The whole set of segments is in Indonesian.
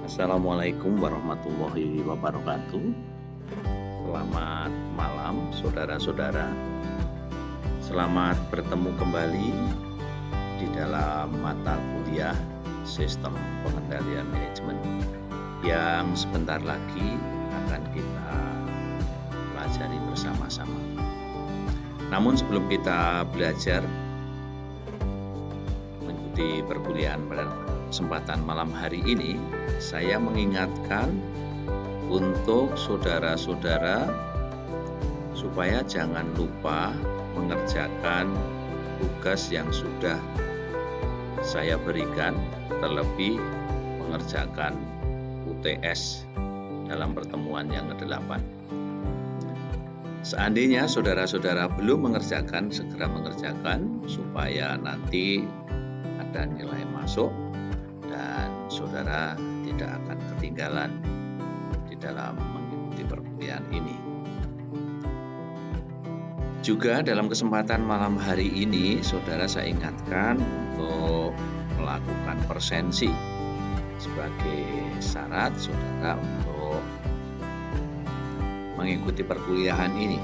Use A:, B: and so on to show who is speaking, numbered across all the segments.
A: Assalamualaikum warahmatullahi wabarakatuh. Selamat malam, saudara-saudara. Selamat bertemu kembali di dalam mata kuliah Sistem Pengendalian Manajemen yang sebentar lagi akan kita pelajari bersama-sama. Namun sebelum kita belajar mengikuti perkuliahan pada kesempatan malam hari ini, saya mengingatkan untuk saudara-saudara supaya jangan lupa mengerjakan tugas yang sudah saya berikan, terlebih mengerjakan UTS dalam pertemuan yang ke-8. Seandainya saudara-saudara belum mengerjakan, segera mengerjakan supaya nanti ada nilai masuk dan saudara tidak akan ketinggalan di dalam mengikuti perkuliahan ini. Juga dalam kesempatan malam hari ini, saudara saya ingatkan untuk melakukan persensi sebagai syarat saudara untuk mengikuti perkuliahan ini.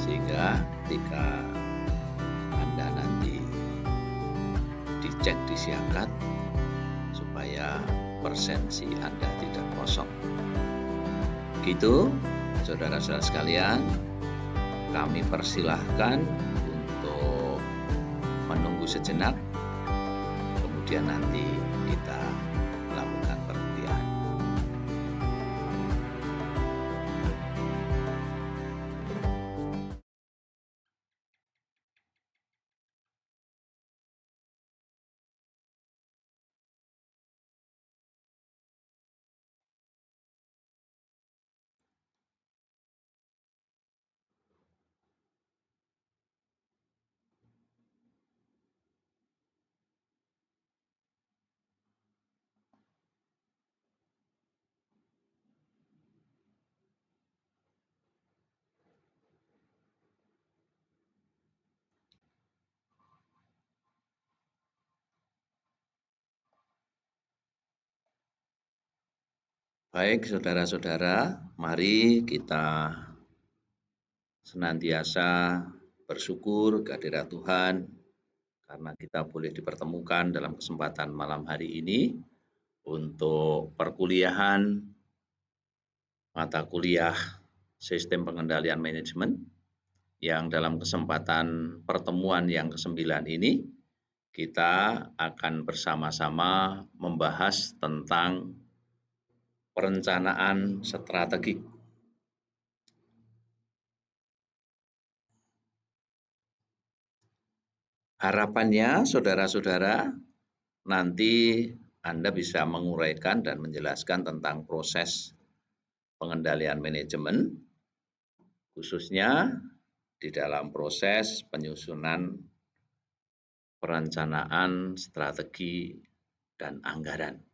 A: Sehingga ketika Anda nanti dicek di Siakat, supaya persensi Anda tidak kosong. Begitu, saudara-saudara sekalian, kami persilahkan untuk menunggu sejenak, kemudian nanti kita melakukan perkuliahan. Baik, saudara-saudara, mari kita senantiasa bersyukur kehadirat Tuhan karena kita boleh dipertemukan dalam kesempatan malam hari ini untuk perkuliahan mata kuliah Sistem Pengendalian Manajemen yang dalam kesempatan pertemuan yang ke-9 ini kita akan bersama-sama membahas tentang perencanaan strategik. Harapannya saudara-saudara nanti Anda bisa menguraikan dan menjelaskan tentang proses pengendalian manajemen, khususnya di dalam proses penyusunan perencanaan strategi dan anggaran.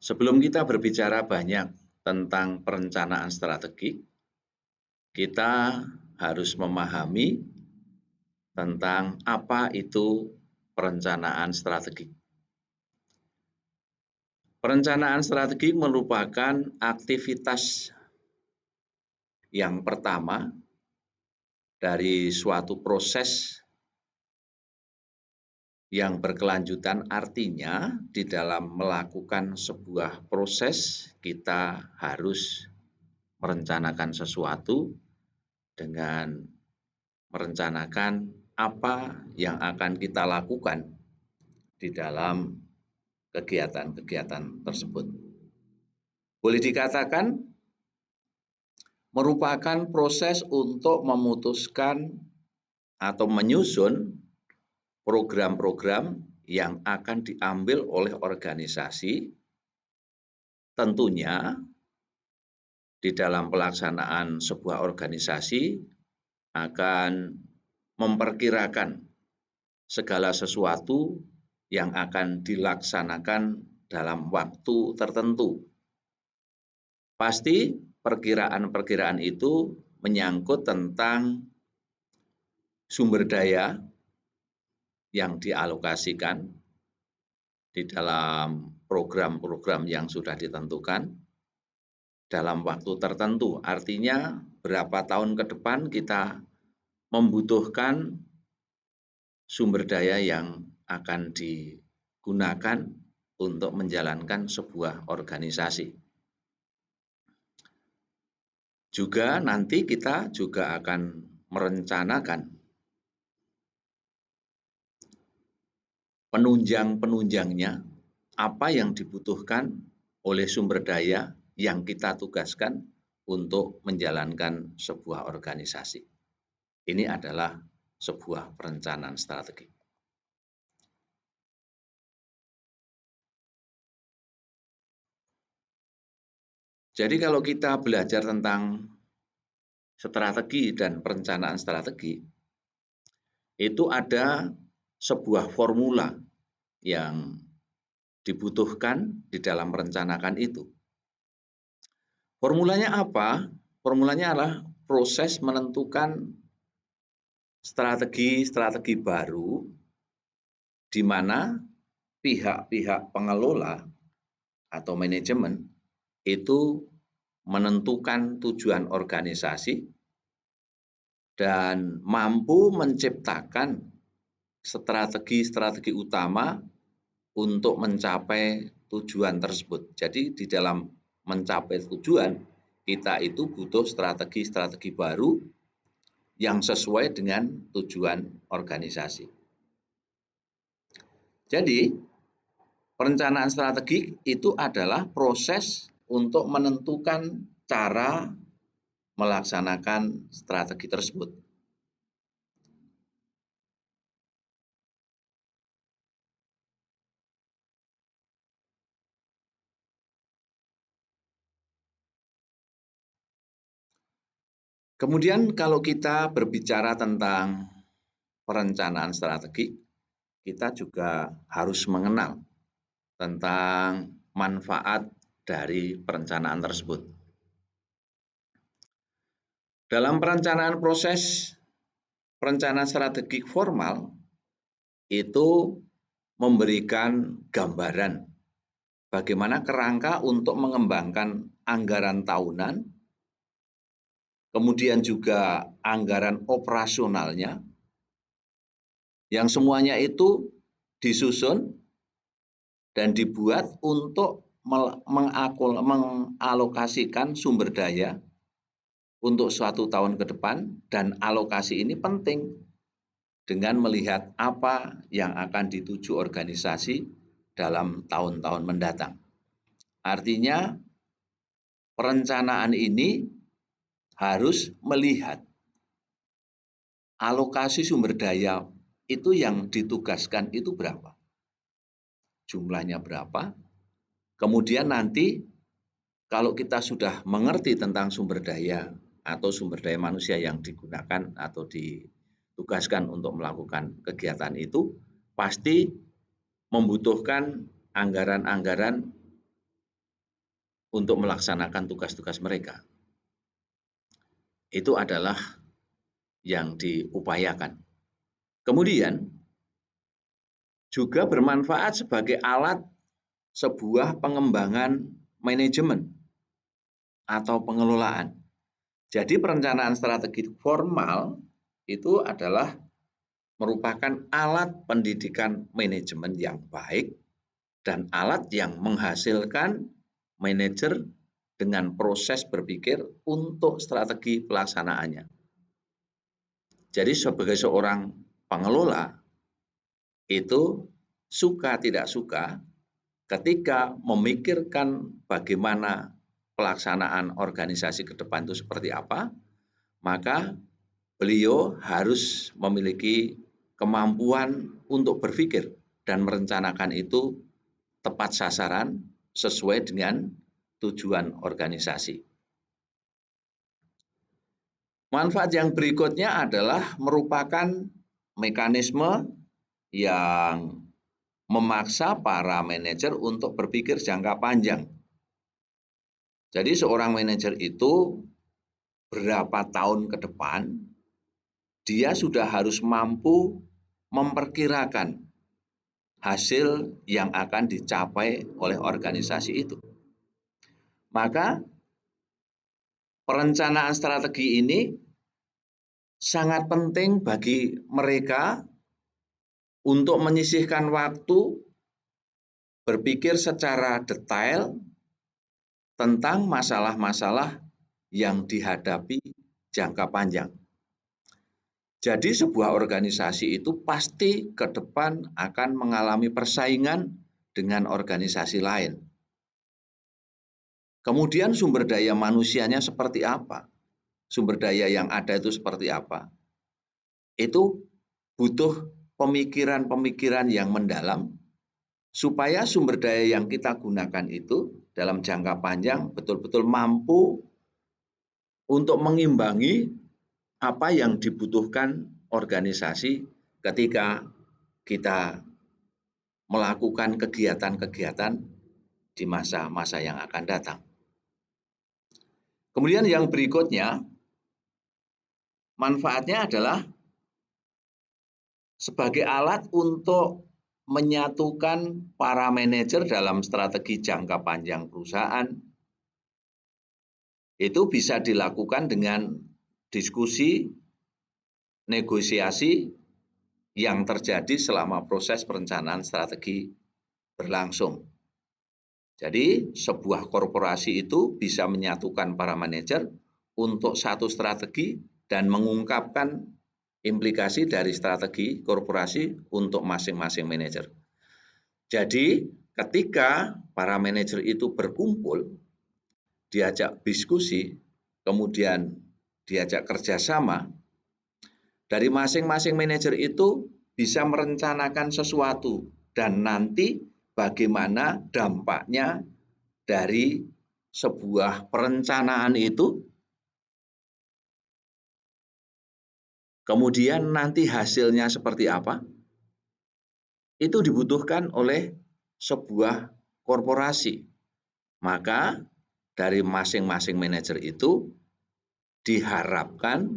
A: Sebelum kita berbicara banyak tentang perencanaan strategik, kita harus memahami tentang apa itu perencanaan strategik. Perencanaan strategik merupakan aktivitas yang pertama dari suatu proses yang berkelanjutan, artinya di dalam melakukan sebuah proses kita harus merencanakan sesuatu dengan merencanakan apa yang akan kita lakukan di dalam kegiatan-kegiatan tersebut. Boleh dikatakan merupakan proses untuk memutuskan atau menyusun program-program yang akan diambil oleh organisasi, tentunya di dalam pelaksanaan sebuah organisasi akan memperkirakan segala sesuatu yang akan dilaksanakan dalam waktu tertentu. Pasti perkiraan-perkiraan itu menyangkut tentang sumber daya yang dialokasikan di dalam program-program yang sudah ditentukan dalam waktu tertentu. Artinya berapa tahun ke depan kita membutuhkan sumber daya yang akan digunakan untuk menjalankan sebuah organisasi. Juga nanti kita juga akan merencanakan penunjang-penunjangnya, apa yang dibutuhkan oleh sumber daya yang kita tugaskan untuk menjalankan sebuah organisasi. Ini adalah sebuah perencanaan strategi. Jadi kalau kita belajar tentang strategi dan perencanaan strategi, itu ada sebuah formula yang dibutuhkan di dalam merencanakan itu. Formulanya apa? Formulanya adalah proses menentukan strategi-strategi baru di mana pihak-pihak pengelola atau manajemen itu menentukan tujuan organisasi dan mampu menciptakan strategi-strategi utama untuk mencapai tujuan tersebut. Jadi di dalam mencapai tujuan, kita itu butuh strategi-strategi baru yang sesuai dengan tujuan organisasi. Jadi, perencanaan strategi itu adalah proses untuk menentukan cara melaksanakan strategi tersebut. Kemudian kalau kita berbicara tentang perencanaan strategi, kita juga harus mengenal tentang manfaat dari perencanaan tersebut. Dalam perencanaan proses perencanaan strategik formal itu memberikan gambaran bagaimana kerangka untuk mengembangkan anggaran tahunan, kemudian juga anggaran operasionalnya, yang semuanya itu disusun dan dibuat untuk mengalokasikan sumber daya untuk suatu tahun ke depan, dan alokasi ini penting dengan melihat apa yang akan dituju organisasi dalam tahun-tahun mendatang. Artinya perencanaan ini harus melihat alokasi sumber daya itu yang ditugaskan itu berapa, jumlahnya berapa. Kemudian nanti kalau kita sudah mengerti tentang sumber daya atau sumber daya manusia yang digunakan atau ditugaskan untuk melakukan kegiatan itu, pasti membutuhkan anggaran-anggaran untuk melaksanakan tugas-tugas mereka. Itu adalah yang diupayakan. Kemudian juga bermanfaat sebagai alat sebuah pengembangan manajemen atau pengelolaan. Jadi perencanaan strategi formal itu adalah merupakan alat pendidikan manajemen yang baik dan alat yang menghasilkan manajer dengan proses berpikir untuk strategi pelaksanaannya. Jadi sebagai seorang pengelola itu suka tidak suka ketika memikirkan bagaimana pelaksanaan organisasi ke depan itu seperti apa, maka beliau harus memiliki kemampuan untuk berpikir dan merencanakan itu tepat sasaran sesuai dengan tujuan organisasi. Manfaat yang berikutnya adalah merupakan mekanisme yang memaksa para manajer untuk berpikir jangka panjang. Jadi seorang manajer itu berapa tahun ke depan, dia sudah harus mampu memperkirakan hasil yang akan dicapai oleh organisasi itu. Maka perencanaan strategi ini sangat penting bagi mereka untuk menyisihkan waktu berpikir secara detail tentang masalah-masalah yang dihadapi jangka panjang. Jadi sebuah organisasi itu pasti ke depan akan mengalami persaingan dengan organisasi lain. Kemudian sumber daya manusianya seperti apa? Sumber daya yang ada itu seperti apa? Itu butuh pemikiran-pemikiran yang mendalam supaya sumber daya yang kita gunakan itu dalam jangka panjang betul-betul mampu untuk mengimbangi apa yang dibutuhkan organisasi ketika kita melakukan kegiatan-kegiatan di masa-masa yang akan datang. Kemudian yang berikutnya, manfaatnya adalah sebagai alat untuk menyatukan para manajer dalam strategi jangka panjang perusahaan. Itu bisa dilakukan dengan diskusi, negosiasi yang terjadi selama proses perencanaan strategi berlangsung. Jadi sebuah korporasi itu bisa menyatukan para manajer untuk satu strategi dan mengungkapkan implikasi dari strategi korporasi untuk masing-masing manajer. Jadi ketika para manajer itu berkumpul, diajak diskusi, kemudian diajak kerjasama, dari masing-masing manajer itu bisa merencanakan sesuatu dan nanti bagaimana dampaknya dari sebuah perencanaan itu, kemudian nanti hasilnya seperti apa, itu dibutuhkan oleh sebuah korporasi. Maka dari masing-masing manajer itu diharapkan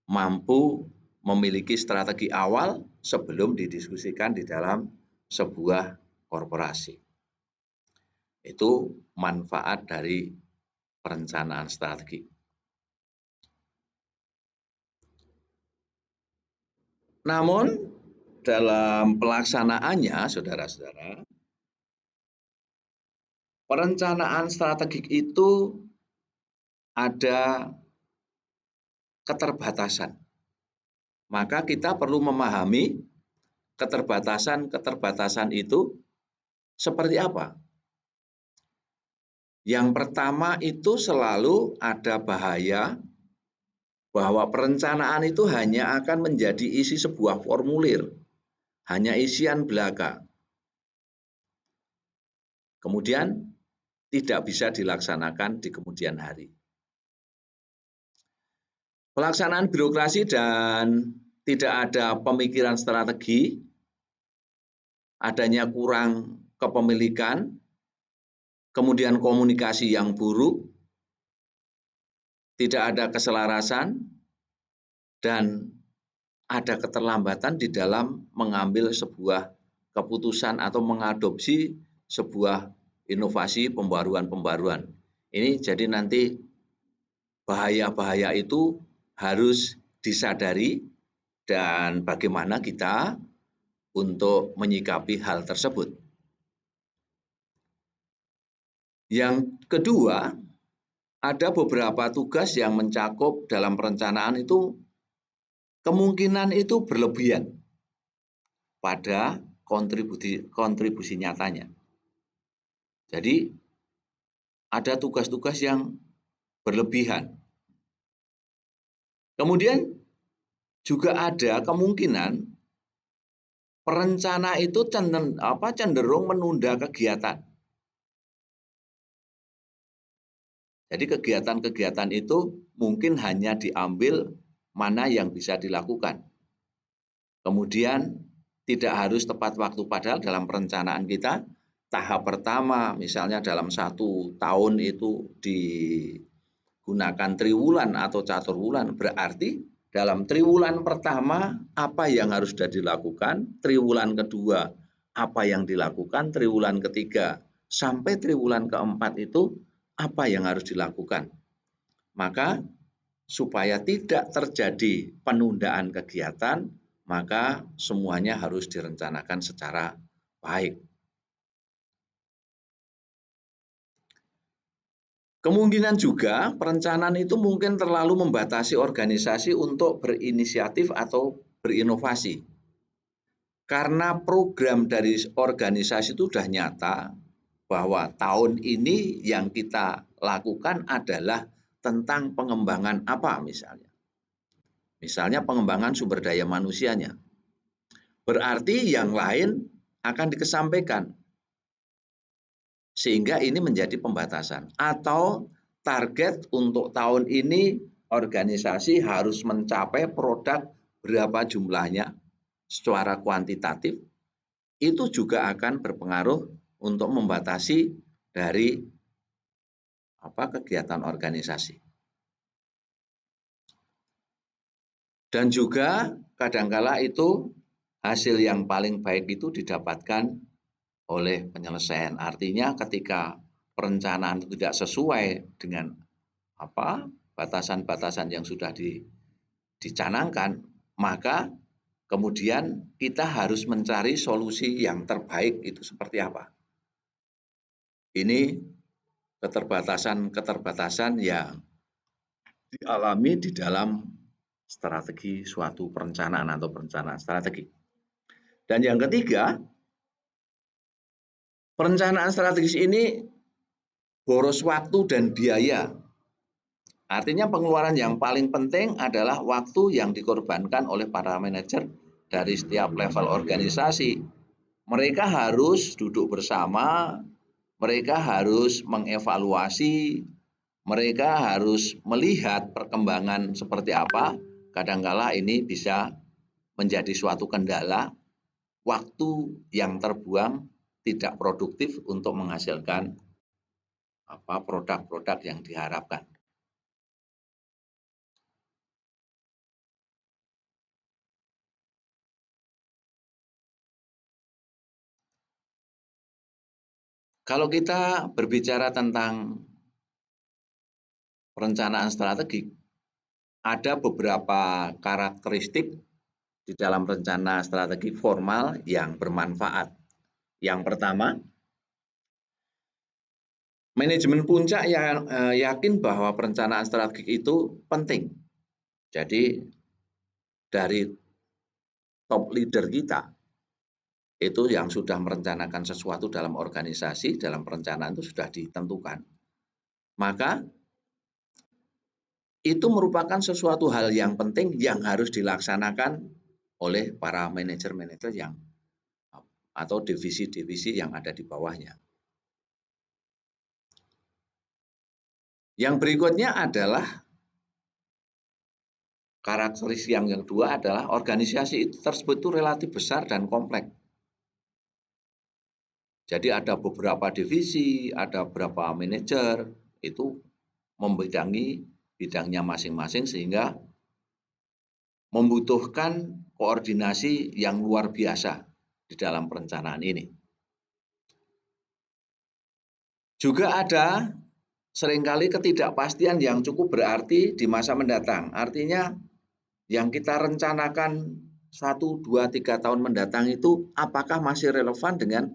A: mampu memiliki strategi awal sebelum didiskusikan di dalam sebuah korporasi. Itu manfaat dari perencanaan strategi. Namun dalam pelaksanaannya, saudara-saudara, perencanaan strategik itu ada keterbatasan. Maka kita perlu memahami keterbatasan-keterbatasan itu seperti apa. Yang pertama itu selalu ada bahaya bahwa perencanaan itu hanya akan menjadi isi sebuah formulir, hanya isian belaka. Kemudian tidak bisa dilaksanakan di kemudian hari. Pelaksanaan birokrasi dan tidak ada pemikiran strategi, adanya kurang kepemilikan, kemudian komunikasi yang buruk, tidak ada keselarasan, dan ada keterlambatan di dalam mengambil sebuah keputusan atau mengadopsi sebuah inovasi pembaruan-pembaruan. Ini jadi nanti bahaya-bahaya itu harus disadari dan bagaimana kita untuk menyikapi hal tersebut. Yang kedua, ada beberapa tugas yang mencakup dalam perencanaan itu kemungkinan itu berlebihan pada kontribusi nyatanya. Jadi ada tugas-tugas yang berlebihan. Kemudian juga ada kemungkinan perencana itu cenderung menunda kegiatan. Jadi kegiatan-kegiatan itu mungkin hanya diambil mana yang bisa dilakukan. Kemudian tidak harus tepat waktu, padahal dalam perencanaan kita tahap pertama misalnya dalam 1 tahun itu gunakan triwulan atau caturwulan, berarti dalam triwulan pertama apa yang harus sudah dilakukan, triwulan kedua apa yang dilakukan, triwulan ketiga sampai triwulan keempat itu apa yang harus dilakukan. Maka supaya tidak terjadi penundaan kegiatan, maka semuanya harus direncanakan secara baik. Kemungkinan juga perencanaan itu mungkin terlalu membatasi organisasi untuk berinisiatif atau berinovasi. Karena program dari organisasi itu sudah nyata bahwa tahun ini yang kita lakukan adalah tentang pengembangan apa misalnya. Misalnya pengembangan sumber daya manusianya. Berarti yang lain akan dikesampingkan. Sehingga ini menjadi pembatasan. Atau target untuk tahun ini organisasi harus mencapai produk berapa jumlahnya secara kuantitatif. Itu juga akan berpengaruh untuk membatasi dari kegiatan organisasi. Dan juga kadangkala itu hasil yang paling baik itu didapatkan oleh penyelesaian. Artinya ketika perencanaan itu tidak sesuai dengan batasan-batasan yang sudah dicanangkan, maka kemudian kita harus mencari solusi yang terbaik itu seperti apa. Ini keterbatasan-keterbatasan yang dialami di dalam strategi suatu perencanaan atau perencanaan strategi. Dan yang ketiga, perencanaan strategis ini boros waktu dan biaya. Artinya pengeluaran yang paling penting adalah waktu yang dikorbankan oleh para manajer dari setiap level organisasi. Mereka harus duduk bersama, mereka harus mengevaluasi, mereka harus melihat perkembangan seperti apa. Kadangkala ini bisa menjadi suatu kendala, waktu yang terbuang tidak produktif untuk menghasilkan produk-produk yang diharapkan. Kalau kita berbicara tentang perencanaan strategik, ada beberapa karakteristik di dalam rencana strategi formal yang bermanfaat. Yang pertama, manajemen puncak yang yakin bahwa perencanaan strategik itu penting. Jadi dari top leader kita itu yang sudah merencanakan sesuatu dalam organisasi, dalam perencanaan itu sudah ditentukan. Maka itu merupakan sesuatu hal yang penting yang harus dilaksanakan oleh para manajer-manajer yang atau divisi-divisi yang ada di bawahnya. Yang berikutnya adalah karakteristik yang kedua adalah organisasi tersebut itu relatif besar dan kompleks. Jadi ada beberapa divisi, ada beberapa manajer, itu membidangi bidangnya masing-masing sehingga membutuhkan koordinasi yang luar biasa di dalam perencanaan ini. Juga ada seringkali ketidakpastian yang cukup berarti di masa mendatang. Artinya yang kita rencanakan 1, 2, 3 tahun mendatang itu apakah masih relevan dengan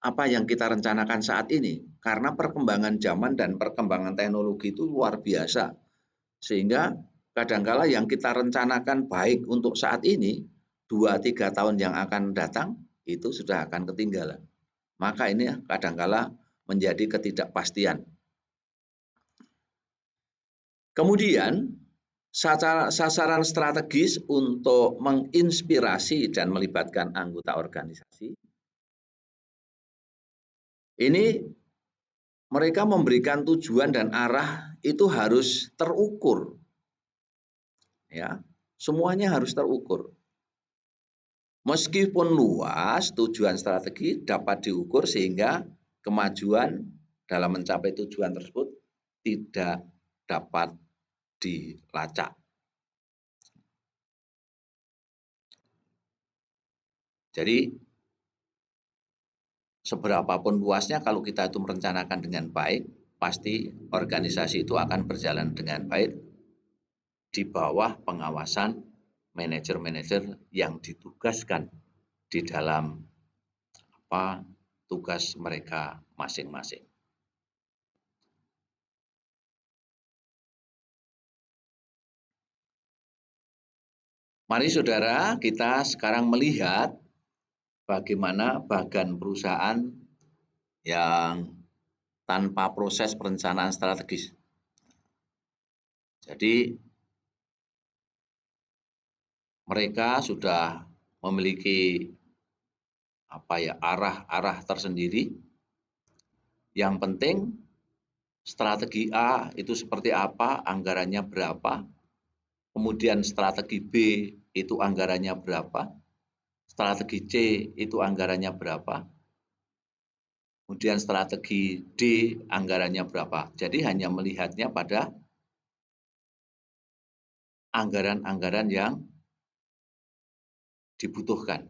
A: apa yang kita rencanakan saat ini, karena perkembangan zaman dan perkembangan teknologi itu luar biasa, sehingga kadangkala yang kita rencanakan baik untuk saat ini, 2-3 tahun yang akan datang itu sudah akan ketinggalan. Maka ini kadangkala menjadi ketidakpastian. Kemudian sasaran strategis untuk menginspirasi dan melibatkan anggota organisasi. Ini mereka memberikan tujuan dan arah itu harus terukur. Ya, semuanya harus terukur. Meskipun luas, tujuan strategi dapat diukur sehingga kemajuan dalam mencapai tujuan tersebut tidak dapat dilacak. Jadi seberapapun luasnya kalau kita itu merencanakan dengan baik, pasti organisasi itu akan berjalan dengan baik di bawah pengawasan manajer-manajer yang ditugaskan di dalam tugas mereka masing-masing. Mari saudara, kita sekarang melihat bagaimana bagan perusahaan yang tanpa proses perencanaan strategis. Jadi mereka sudah memiliki arah-arah tersendiri. Yang penting strategi A itu seperti apa, anggarannya berapa. Kemudian strategi B itu anggarannya berapa. Strategi C itu anggarannya berapa. Kemudian strategi D anggarannya berapa. Jadi hanya melihatnya pada anggaran-anggaran yang dibutuhkan.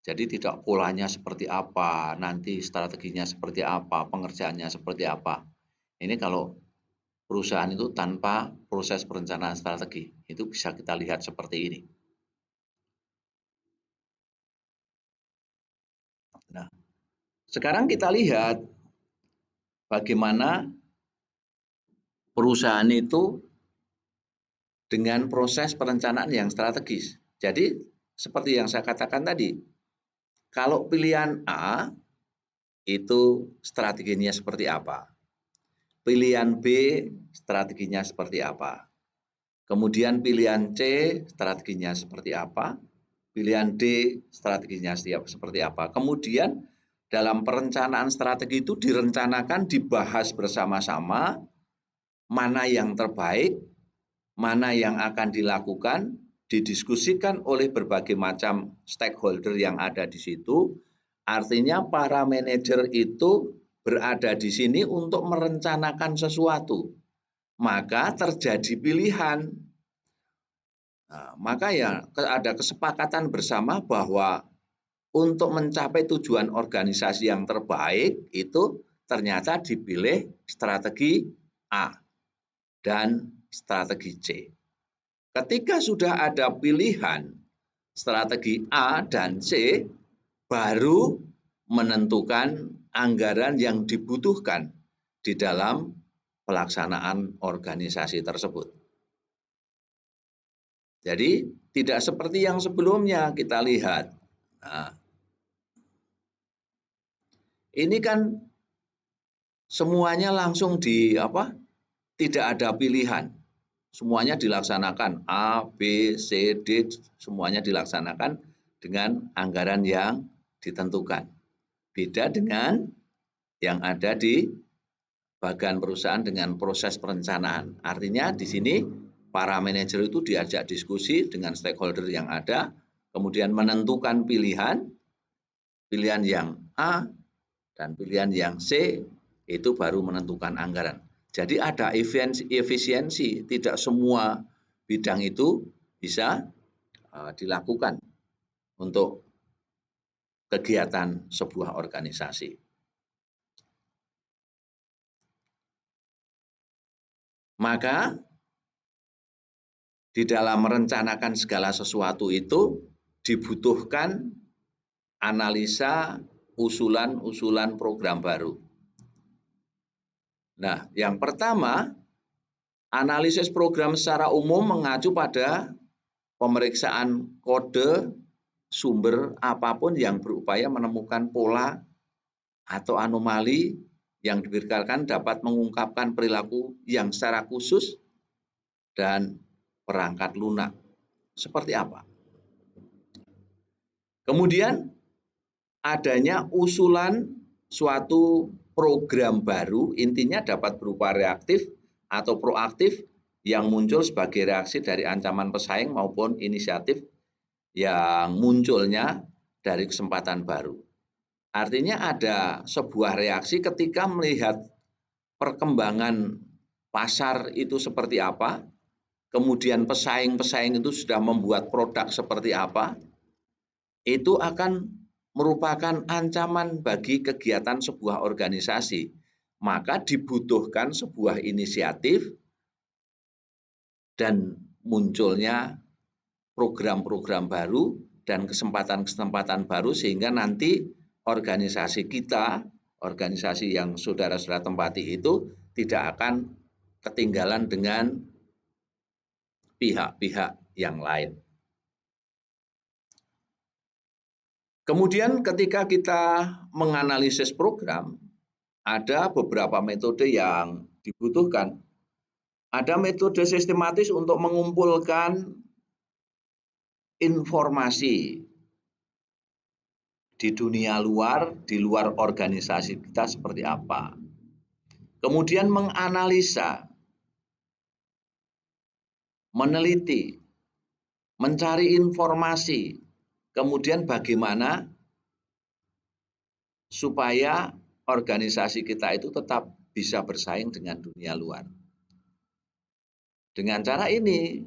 A: Jadi tidak polanya seperti apa, nanti strateginya seperti apa, pengerjaannya seperti apa. Ini kalau perusahaan itu tanpa proses perencanaan strategi, itu bisa kita lihat seperti ini. Nah, sekarang kita lihat bagaimana perusahaan itu dengan proses perencanaan yang strategis. Jadi seperti yang saya katakan tadi, kalau pilihan A itu strateginya seperti apa, pilihan B strateginya seperti apa, kemudian pilihan C strateginya seperti apa, pilihan D strateginya seperti apa. Kemudian dalam perencanaan strategi itu direncanakan, dibahas bersama-sama mana yang terbaik, mana yang akan dilakukan, didiskusikan oleh berbagai macam stakeholder yang ada di situ. Artinya para manajer itu berada di sini untuk merencanakan sesuatu. Maka terjadi pilihan. Nah, maka ya ada kesepakatan bersama bahwa untuk mencapai tujuan organisasi yang terbaik itu ternyata dipilih strategi A dan strategi C. Ketika sudah ada pilihan strategi A dan C, baru menentukan anggaran yang dibutuhkan di dalam pelaksanaan organisasi tersebut. Jadi tidak seperti yang sebelumnya kita lihat. Nah, ini kan semuanya langsung tidak ada pilihan. Semuanya dilaksanakan, A, B, C, D, semuanya dilaksanakan dengan anggaran yang ditentukan. Beda dengan yang ada di bagan perusahaan dengan proses perencanaan. Artinya di sini para manajer itu diajak diskusi dengan stakeholder yang ada, kemudian menentukan pilihan yang A dan pilihan yang C, itu baru menentukan anggaran. Jadi ada efisiensi, tidak semua bidang itu bisa dilakukan untuk kegiatan sebuah organisasi. Maka di dalam merencanakan segala sesuatu itu dibutuhkan analisa usulan-usulan program baru. Nah, yang pertama, analisis program secara umum mengacu pada pemeriksaan kode sumber apapun yang berupaya menemukan pola atau anomali yang diperkirakan dapat mengungkapkan perilaku yang secara khusus dan perangkat lunak. Seperti apa? Kemudian adanya usulan suatu program baru, intinya dapat berupa reaktif atau proaktif yang muncul sebagai reaksi dari ancaman pesaing maupun inisiatif yang munculnya dari kesempatan baru. Artinya ada sebuah reaksi ketika melihat perkembangan pasar itu seperti apa, kemudian pesaing-pesaing itu sudah membuat produk seperti apa, itu akan merupakan ancaman bagi kegiatan sebuah organisasi. Maka dibutuhkan sebuah inisiatif dan munculnya program-program baru dan kesempatan-kesempatan baru sehingga nanti organisasi kita, organisasi yang saudara-saudara tempati itu tidak akan ketinggalan dengan pihak-pihak yang lain. Kemudian ketika kita menganalisis program, ada beberapa metode yang dibutuhkan. Ada metode sistematis untuk mengumpulkan informasi di dunia luar, di luar organisasi kita seperti apa. Kemudian menganalisa, meneliti, mencari informasi, kemudian bagaimana supaya organisasi kita itu tetap bisa bersaing dengan dunia luar. Dengan cara ini,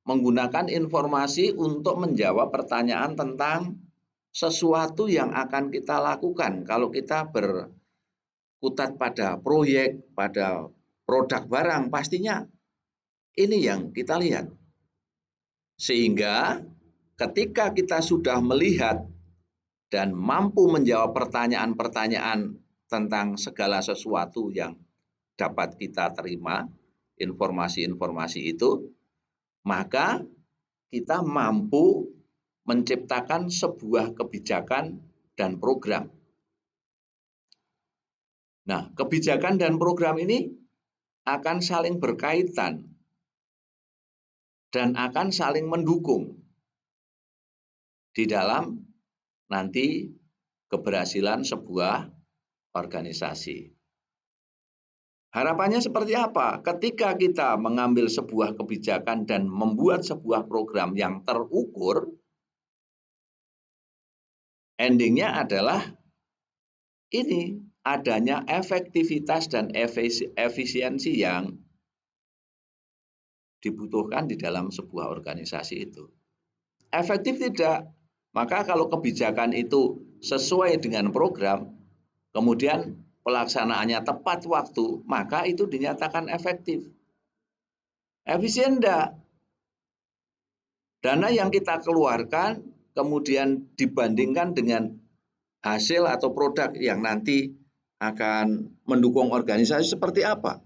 A: menggunakan informasi untuk menjawab pertanyaan tentang sesuatu yang akan kita lakukan. Kalau kita berkutat pada proyek, pada produk barang, pastinya ini yang kita lihat. Sehingga ketika kita sudah melihat dan mampu menjawab pertanyaan-pertanyaan tentang segala sesuatu yang dapat kita terima, informasi-informasi itu, maka kita mampu menciptakan sebuah kebijakan dan program. Nah, kebijakan dan program ini akan saling berkaitan dan akan saling mendukung di dalam nanti keberhasilan sebuah organisasi. Harapannya seperti apa? Ketika kita mengambil sebuah kebijakan dan membuat sebuah program yang terukur, endingnya adalah ini adanya efektivitas dan efisiensi yang dibutuhkan di dalam sebuah organisasi itu. Efektif tidak? Maka kalau kebijakan itu sesuai dengan program, kemudian pelaksanaannya tepat waktu, maka itu dinyatakan efektif. Efisien enggak? Dana yang kita keluarkan kemudian dibandingkan dengan hasil atau produk yang nanti akan mendukung organisasi seperti apa.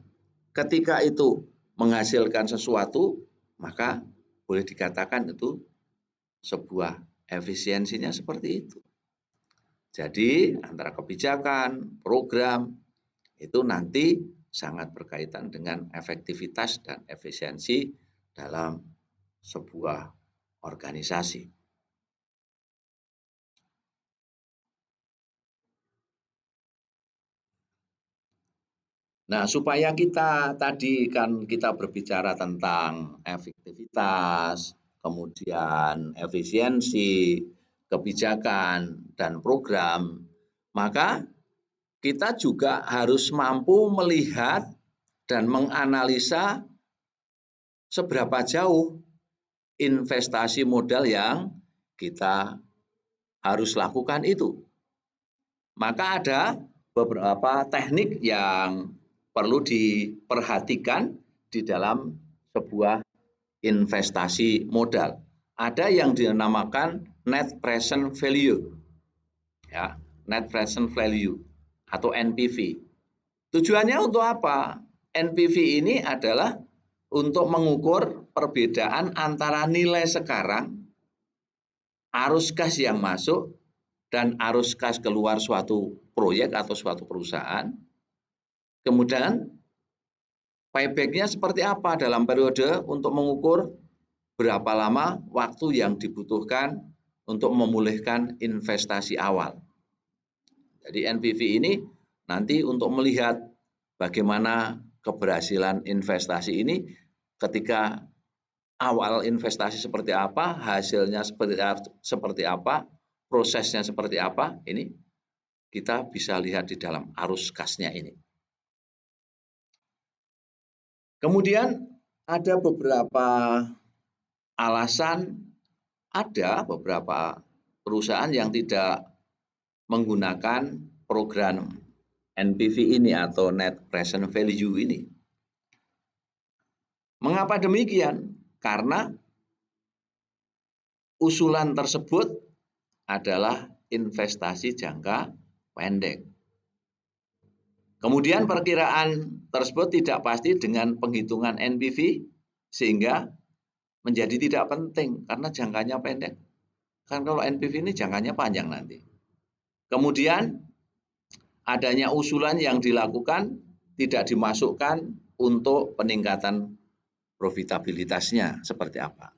A: Ketika itu menghasilkan sesuatu, maka boleh dikatakan itu sebuah efisiensinya seperti itu. Jadi antara kebijakan, program, itu nanti sangat berkaitan dengan efektivitas dan efisiensi dalam sebuah organisasi. Nah, supaya kita tadi kan kita berbicara tentang efektivitas, kemudian efisiensi, kebijakan, dan program, maka kita juga harus mampu melihat dan menganalisa seberapa jauh investasi modal yang kita harus lakukan itu. Maka ada beberapa teknik yang perlu diperhatikan di dalam sebuah investasi modal. Ada yang dinamakan net present value, ya, net present value atau NPV. Tujuannya untuk apa? NPV ini adalah untuk mengukur perbedaan antara nilai sekarang, arus kas yang masuk, dan arus kas keluar suatu proyek atau suatu perusahaan. Kemudian payback-nya seperti apa dalam periode untuk mengukur berapa lama waktu yang dibutuhkan untuk memulihkan investasi awal. Jadi NPV ini nanti untuk melihat bagaimana keberhasilan investasi ini ketika awal investasi seperti apa, hasilnya seperti apa, prosesnya seperti apa, ini kita bisa lihat di dalam arus kasnya ini. Kemudian ada beberapa alasan, ada beberapa perusahaan yang tidak menggunakan program NPV ini atau Net Present Value ini. Mengapa demikian? Karena usulan tersebut adalah investasi jangka pendek. Kemudian perkiraan tersebut tidak pasti dengan penghitungan NPV sehingga menjadi tidak penting karena jangkanya pendek. Kan kalau NPV ini jangkanya panjang nanti. Kemudian adanya usulan yang dilakukan tidak dimasukkan untuk peningkatan profitabilitasnya seperti apa.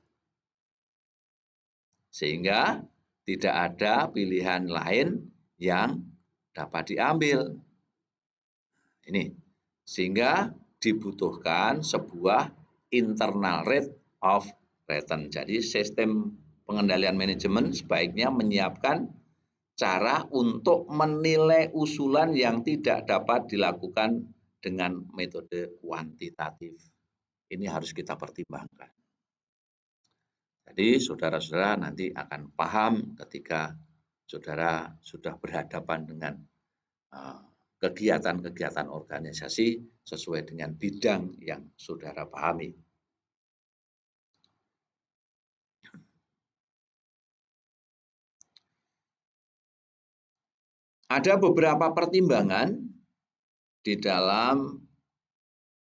A: Sehingga tidak ada pilihan lain yang dapat diambil. Ini sehingga dibutuhkan sebuah internal rate of return. Jadi sistem pengendalian manajemen sebaiknya menyiapkan cara untuk menilai usulan yang tidak dapat dilakukan dengan metode kuantitatif. Ini harus kita pertimbangkan. Jadi saudara-saudara nanti akan paham ketika saudara sudah berhadapan dengan kegiatan-kegiatan organisasi sesuai dengan bidang yang saudara pahami. Ada beberapa pertimbangan di dalam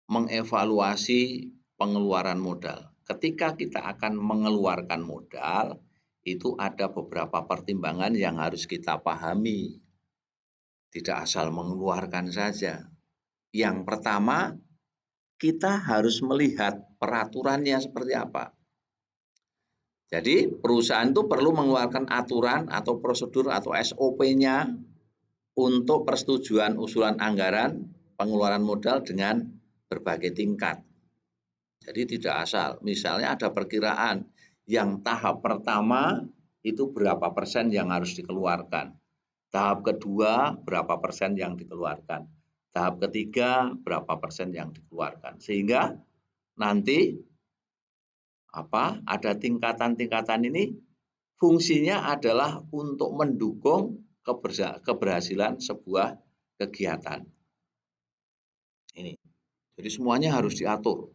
A: mengevaluasi pengeluaran modal. Ketika kita akan mengeluarkan modal, itu ada beberapa pertimbangan yang harus kita pahami. Tidak asal mengeluarkan saja. Yang pertama, kita harus melihat peraturannya seperti apa. Jadi perusahaan itu perlu mengeluarkan aturan atau prosedur atau SOP-nya untuk persetujuan usulan anggaran pengeluaran modal dengan berbagai tingkat. Jadi tidak asal. Misalnya ada perkiraan yang tahap pertama itu berapa persen yang harus dikeluarkan. Tahap kedua berapa persen yang dikeluarkan. Tahap ketiga berapa persen yang dikeluarkan. Sehingga nanti ada tingkatan-tingkatan ini fungsinya adalah untuk mendukung keberhasilan sebuah kegiatan. Ini. Jadi semuanya harus diatur.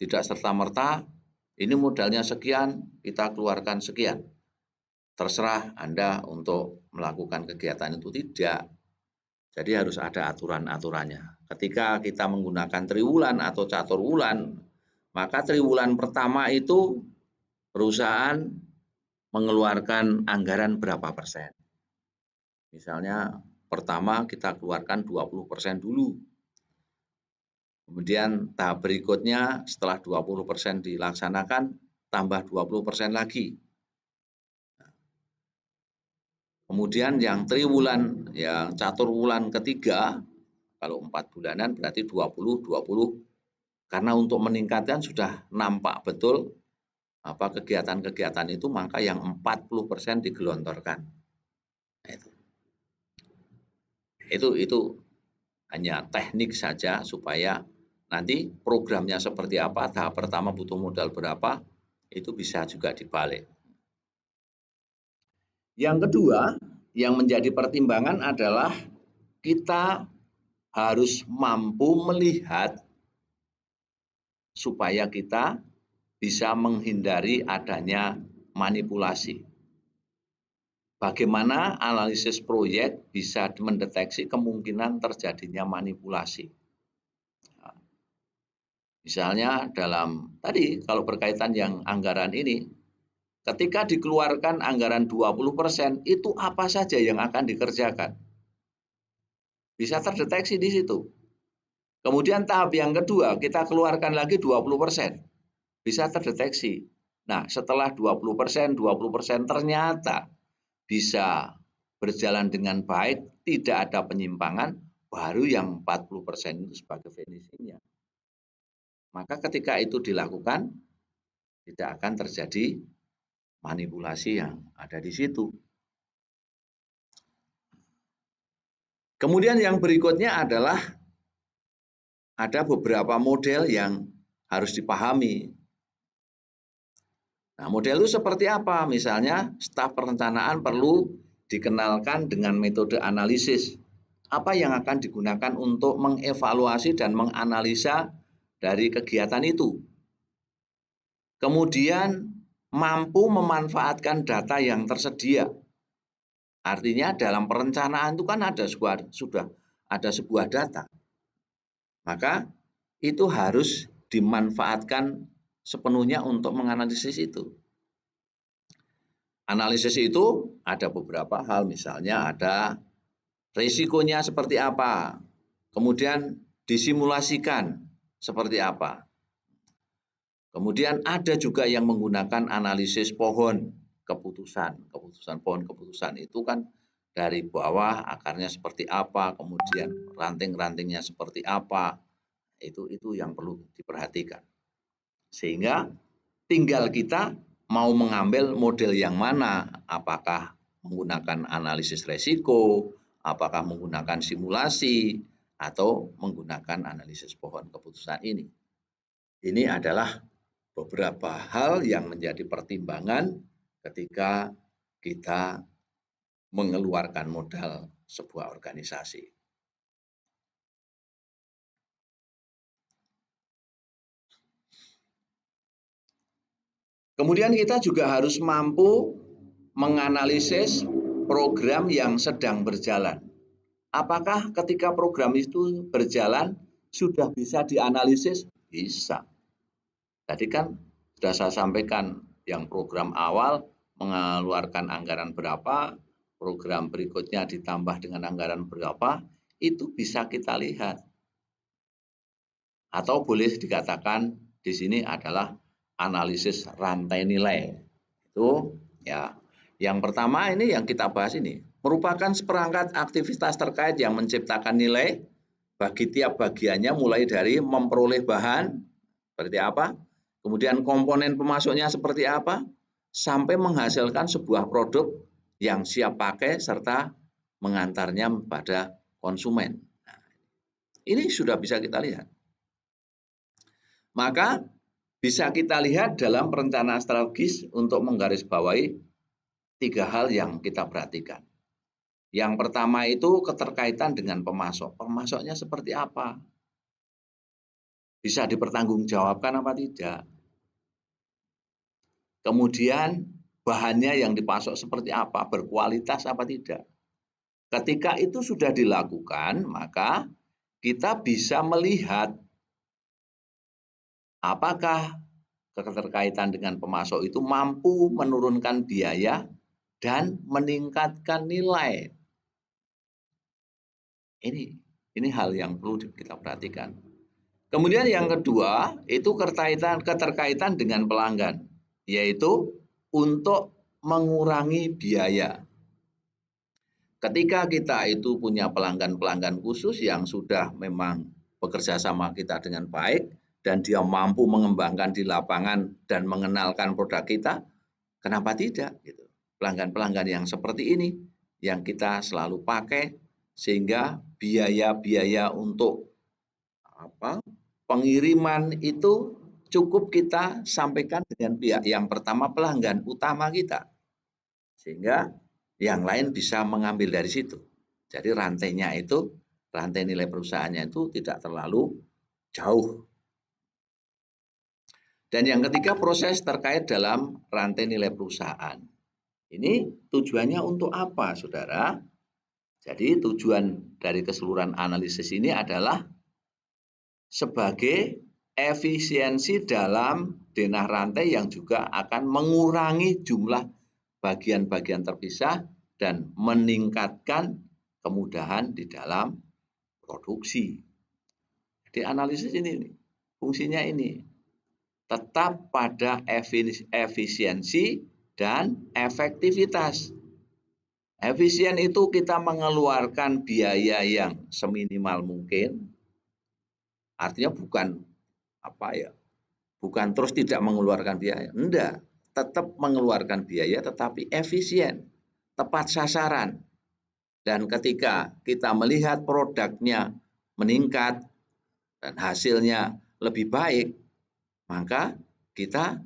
A: Tidak serta-merta ini modalnya sekian, kita keluarkan sekian. Terserah Anda untuk melakukan kegiatan itu, tidak. Jadi harus ada aturan-aturannya. Ketika kita menggunakan triwulan atau catur wulan, maka triwulan pertama itu perusahaan mengeluarkan anggaran berapa persen. Misalnya pertama kita keluarkan 20% dulu. Kemudian tahap berikutnya setelah 20% dilaksanakan, tambah 20% lagi. Kemudian yang triwulan, yang catur wulan ketiga, kalau 4 bulanan berarti 20. Karena untuk meningkatkan sudah nampak betul kegiatan-kegiatan itu, maka yang 40% digelontorkan. Itu hanya teknik saja supaya nanti programnya seperti apa, tahap pertama butuh modal berapa, itu bisa juga dibalik. Yang kedua, yang menjadi pertimbangan adalah kita harus mampu melihat supaya kita bisa menghindari adanya manipulasi. Bagaimana analisis proyek bisa mendeteksi kemungkinan terjadinya manipulasi. Misalnya dalam tadi kalau berkaitan yang anggaran ini, ketika dikeluarkan anggaran 20%, itu apa saja yang akan dikerjakan? Bisa terdeteksi di situ. Kemudian tahap yang kedua, kita keluarkan lagi 20%. Bisa terdeteksi. Nah, setelah 20% ternyata bisa berjalan dengan baik, tidak ada penyimpangan, baru yang 40% itu sebagai finishing-nya. Maka ketika itu dilakukan, tidak akan terjadi manipulasi yang ada di situ. Kemudian yang berikutnya adalah ada beberapa model yang harus dipahami. Nah, model itu seperti apa? Misalnya, staf perencanaan perlu dikenalkan dengan metode analisis. Apa yang akan digunakan untuk mengevaluasi dan menganalisa dari kegiatan itu. Kemudian, mampu memanfaatkan data yang tersedia. Artinya dalam perencanaan itu kan sudah ada sebuah data. Maka itu harus dimanfaatkan sepenuhnya untuk menganalisis itu. Analisis itu ada beberapa hal, misalnya ada risikonya seperti apa, kemudian disimulasikan seperti apa. Kemudian ada juga yang menggunakan analisis pohon keputusan. Pohon keputusan itu kan dari bawah akarnya seperti apa, kemudian ranting-rantingnya seperti apa. Itu yang perlu diperhatikan. Sehingga tinggal kita mau mengambil model yang mana, apakah menggunakan analisis resiko, apakah menggunakan simulasi, atau menggunakan analisis pohon keputusan ini. Ini adalah beberapa hal yang menjadi pertimbangan ketika kita mengeluarkan modal sebuah organisasi. Kemudian kita juga harus mampu menganalisis program yang sedang berjalan. Apakah ketika program itu berjalan sudah bisa dianalisis? Bisa. Tadi kan sudah saya sampaikan yang program awal mengeluarkan anggaran berapa, program berikutnya ditambah dengan anggaran berapa, itu bisa kita lihat. Atau boleh dikatakan di sini adalah analisis rantai nilai. Itu ya. Yang pertama ini yang kita bahas ini merupakan seperangkat aktivitas terkait yang menciptakan nilai bagi tiap bagiannya, mulai dari memperoleh bahan seperti apa, kemudian komponen pemasoknya seperti apa, sampai menghasilkan sebuah produk yang siap pakai serta mengantarnya pada konsumen. Nah, ini sudah bisa kita lihat. Maka bisa kita lihat dalam perencanaan strategis untuk menggarisbawahi 3 hal yang kita perhatikan. Yang pertama itu keterkaitan dengan pemasok. Pemasoknya seperti apa? Bisa dipertanggungjawabkan apa tidak? Kemudian bahannya yang dipasok seperti apa? Berkualitas apa tidak? Ketika itu sudah dilakukan, maka kita bisa melihat apakah keterkaitan dengan pemasok itu mampu menurunkan biaya dan meningkatkan nilai. Ini hal yang perlu kita perhatikan. Kemudian yang kedua itu keterkaitan dengan pelanggan, yaitu untuk mengurangi biaya. Ketika kita itu punya pelanggan-pelanggan khusus yang sudah memang bekerja sama kita dengan baik dan dia mampu mengembangkan di lapangan dan mengenalkan produk kita, kenapa tidak gitu. Pelanggan-pelanggan yang seperti ini yang kita selalu pakai, sehingga biaya-biaya untuk pengiriman itu cukup kita sampaikan dengan pihak yang pertama, pelanggan utama kita, sehingga yang lain bisa mengambil dari situ. Jadi rantainya itu, rantai nilai perusahaannya itu tidak terlalu jauh. Dan yang ketiga, proses terkait dalam rantai nilai perusahaan. Ini tujuannya untuk apa, saudara? Jadi tujuan dari keseluruhan analisis ini adalah sebagai efisiensi dalam denah rantai yang juga akan mengurangi jumlah bagian-bagian terpisah dan meningkatkan kemudahan di dalam produksi. Jadi analisis ini fungsinya ini tetap pada efisiensi dan efektivitas. Efisien itu kita mengeluarkan biaya yang seminimal mungkin. Artinya bukan terus tidak mengeluarkan biaya. Enggak, tetap mengeluarkan biaya tetapi efisien, tepat sasaran. Dan ketika kita melihat produknya meningkat, dan hasilnya lebih baik, maka kita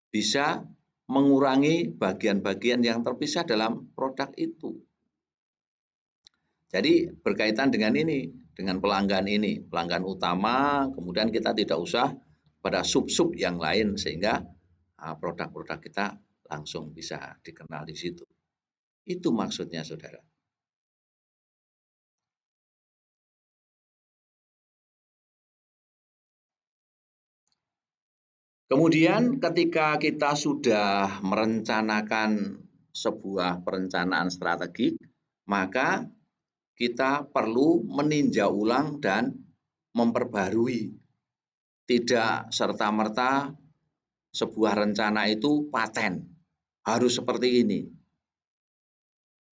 A: bisa mengurangi bagian-bagian yang terpisah dalam produk itu. Jadi berkaitan dengan ini, dengan pelanggan utama, kemudian kita tidak usah pada sub-sub yang lain sehingga produk-produk kita langsung bisa dikenal di situ. Itu maksudnya, saudara. Kemudian ketika kita sudah merencanakan sebuah perencanaan strategi, maka kita perlu meninjau ulang dan memperbarui. Tidak serta-merta sebuah rencana itu paten, harus seperti ini.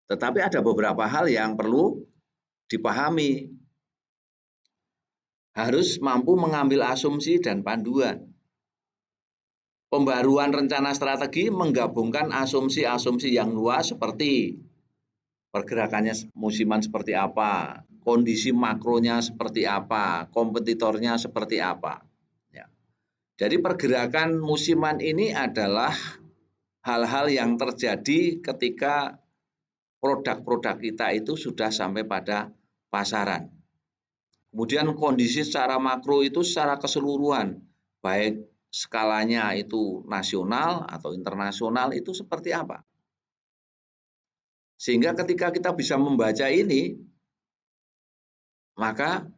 A: Tetapi ada beberapa hal yang perlu dipahami. Harus mampu mengambil asumsi dan panduan. Pembaruan rencana strategi menggabungkan asumsi-asumsi yang luas seperti pergerakannya musiman seperti apa, kondisi makronya seperti apa, kompetitornya seperti apa. Ya. Jadi pergerakan musiman ini adalah hal-hal yang terjadi ketika produk-produk kita itu sudah sampai pada pasaran. Kemudian kondisi secara makro itu secara keseluruhan, baik skalanya itu nasional atau internasional itu seperti apa. Sehingga ketika kita bisa membaca ini, maka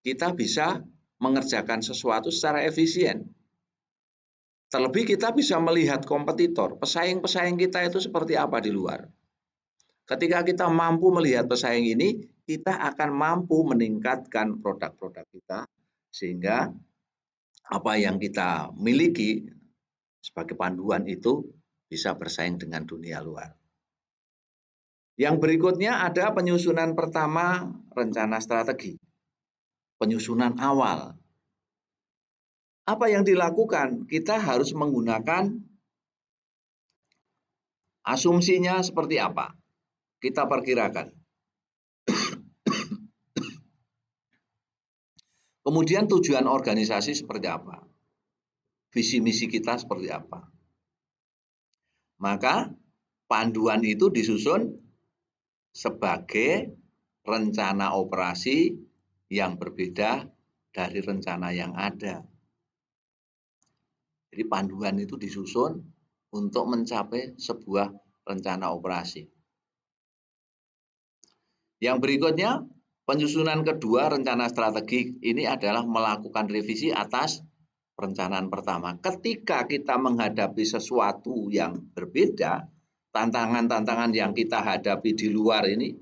A: kita bisa mengerjakan sesuatu secara efisien. Terlebih kita bisa melihat kompetitor, pesaing-pesaing kita itu seperti apa di luar. Ketika kita mampu melihat pesaing ini, kita akan mampu meningkatkan produk-produk kita sehingga apa yang kita miliki sebagai panduan itu bisa bersaing dengan dunia luar. Yang berikutnya ada penyusunan pertama rencana strategi. Penyusunan awal. Apa yang dilakukan? Kita harus menggunakan asumsinya seperti apa. Kita perkirakan. Kemudian tujuan organisasi seperti apa? Visi misi kita seperti apa? Maka panduan itu disusun sebagai rencana operasi yang berbeda dari rencana yang ada. Jadi panduan itu disusun untuk mencapai sebuah rencana operasi. Yang berikutnya, penyusunan kedua rencana strategi ini adalah melakukan revisi atas perencanaan pertama. Ketika kita menghadapi sesuatu yang berbeda, tantangan-tantangan yang kita hadapi di luar ini,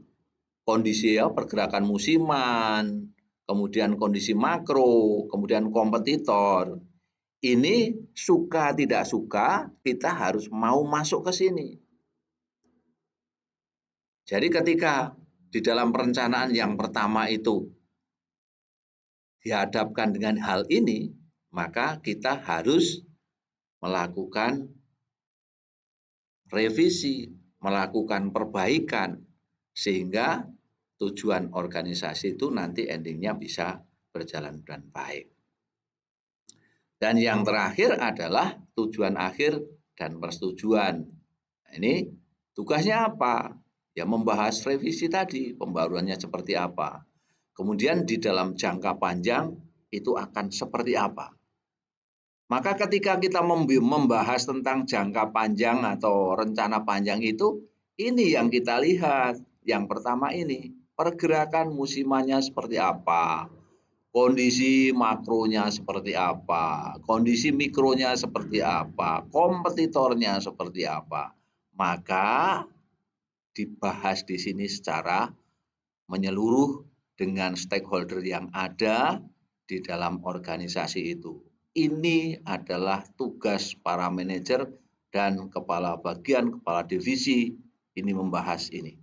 A: kondisi pergerakan musiman, kemudian kondisi makro, kemudian kompetitor, ini suka tidak suka kita harus mau masuk ke sini. Jadi ketika di dalam perencanaan yang pertama itu dihadapkan dengan hal ini, maka kita harus melakukan revisi, melakukan perbaikan, sehingga tujuan organisasi itu nanti endingnya bisa berjalan dengan baik. Dan yang terakhir adalah tujuan akhir dan persetujuan. Nah, ini tugasnya apa? Ya membahas revisi tadi, pembaruannya seperti apa. Kemudian di dalam jangka panjang itu akan seperti apa. Maka ketika kita membahas tentang jangka panjang atau rencana panjang itu, ini yang kita lihat. Yang pertama ini, pergerakan musimannya seperti apa, kondisi makronya seperti apa, kondisi mikronya seperti apa, kompetitornya seperti apa. Maka dibahas di sini secara menyeluruh dengan stakeholder yang ada di dalam organisasi itu. Ini adalah tugas para manajer dan kepala bagian, kepala divisi ini membahas ini.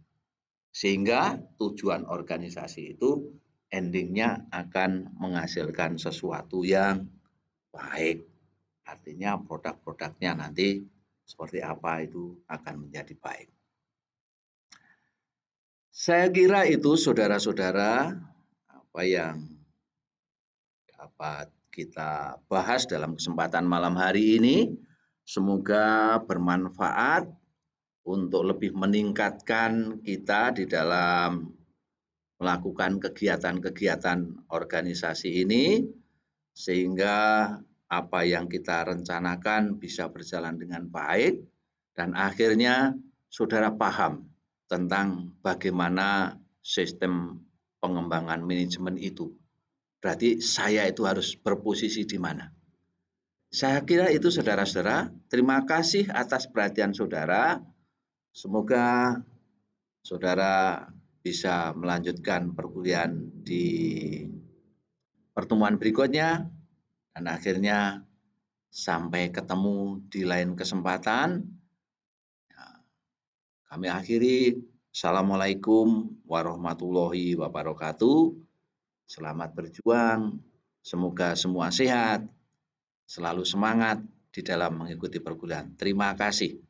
A: Sehingga tujuan organisasi itu endingnya akan menghasilkan sesuatu yang baik. Artinya produk-produknya nanti seperti apa itu akan menjadi baik. Saya kira itu saudara-saudara apa yang dapat kita bahas dalam kesempatan malam hari ini. Semoga bermanfaat untuk lebih meningkatkan kita di dalam melakukan kegiatan-kegiatan organisasi ini, sehingga apa yang kita rencanakan bisa berjalan dengan baik, dan akhirnya saudara paham tentang bagaimana sistem pengembangan manajemen itu. Berarti saya itu harus berposisi di mana. Saya kira itu saudara-saudara. Terima kasih atas perhatian saudara. Semoga saudara bisa melanjutkan perkuliahan di pertemuan berikutnya, dan akhirnya sampai ketemu di lain kesempatan. Kami akhiri. Assalamualaikum warahmatullahi wabarakatuh. Selamat berjuang. Semoga semua sehat, selalu semangat di dalam mengikuti perkuliahan. Terima kasih.